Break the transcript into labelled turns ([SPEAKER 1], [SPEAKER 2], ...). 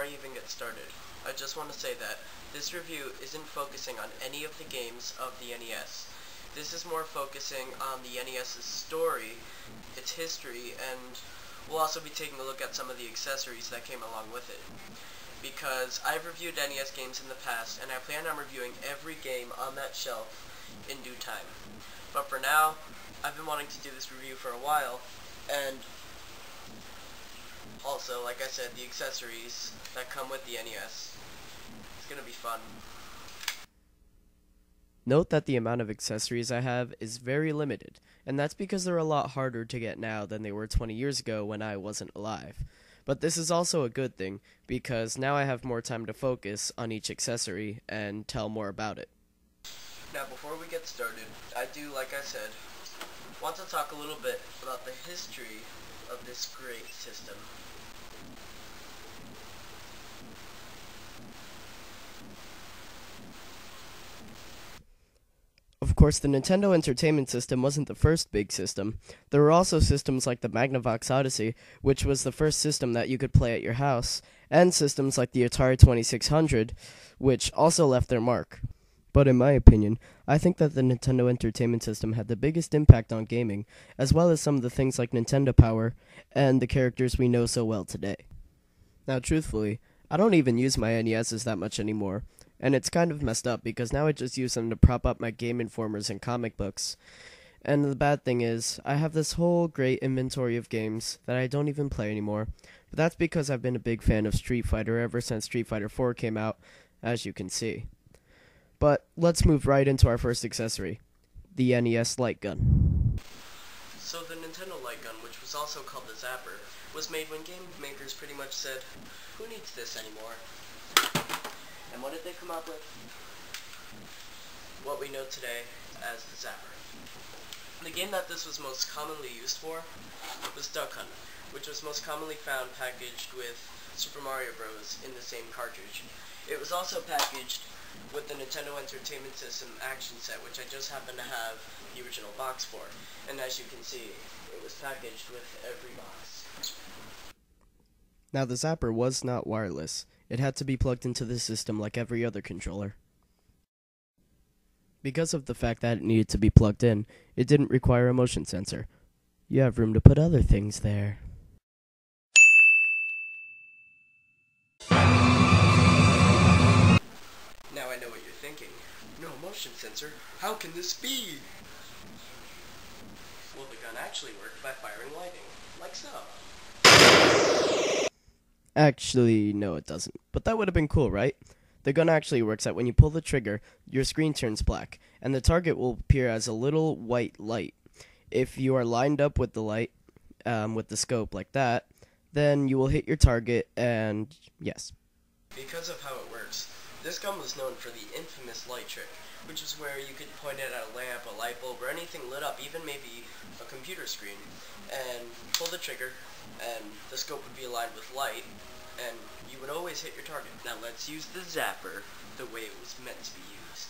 [SPEAKER 1] I even get started, I just want to say that this review isn't focusing on any of the games of the NES. This is more focusing on the NES's story, its history, and we'll also be taking a look at some of the accessories that came along with it. Because I've reviewed NES games in the past, and I plan on reviewing every game on that shelf in due time. But for now, I've been wanting to do this review for a while, and also, like I said, the accessories that come with the NES. It's gonna be fun.
[SPEAKER 2] Note that the amount of accessories I have is very limited, and that's because they're a lot harder to get now than they were 20 years ago when I wasn't alive. But this is also a good thing, because now I have more time to focus on each accessory and tell more about it.
[SPEAKER 1] Now before we get started, I do, like I said, want to talk a little bit about the history of this great system.
[SPEAKER 2] Of course, the Nintendo Entertainment System wasn't the first big system. There were also systems like the Magnavox Odyssey, which was the first system that you could play at your house, and systems like the Atari 2600, which also left their mark. But in my opinion, I think that the Nintendo Entertainment System had the biggest impact on gaming, as well as some of the things like Nintendo Power and the characters we know so well today. Now, truthfully, I don't even use my NESs that much anymore. And it's kind of messed up because now I just use them to prop up my Game Informers and comic books. And the bad thing is, I have this whole great inventory of games that I don't even play anymore. But that's because I've been a big fan of Street Fighter ever since Street Fighter 4 came out, as you can see. But let's move right into our first accessory, the NES Light Gun.
[SPEAKER 1] So the Nintendo Light Gun, which was also called the Zapper, was made when game makers pretty much said, who needs this anymore? And what did they come up with? What we know today as the Zapper. The game that this was most commonly used for was Duck Hunt, which was most commonly found packaged with Super Mario Bros. In the same cartridge. It was also packaged with the Nintendo Entertainment System action set, which I just happen to have the original box for. And as you can see, it was packaged with every box.
[SPEAKER 2] Now, the Zapper was not wireless. It had to be plugged into the system like every other controller. Because of the fact that it needed to be plugged in, it didn't require a motion sensor. You have room to put other things there.
[SPEAKER 1] Now I know what you're thinking. No motion sensor? How can this be? Well, the gun actually worked by firing lightning, like so.
[SPEAKER 2] Actually, no it doesn't. But that would have been cool, right? The gun actually works that when you pull the trigger, your screen turns black, and the target will appear as a little white light. If you are lined up with the light, with the scope like that, then you will hit your target, and yes.
[SPEAKER 1] Because of how it works, this gun was known for the infamous light trick, which is where you could point it at a lamp, a light bulb, or anything lit up, even maybe a computer screen, and pull the trigger, and the scope would be aligned with light, and you would always hit your target. Now let's use the Zapper the way it was meant to be used.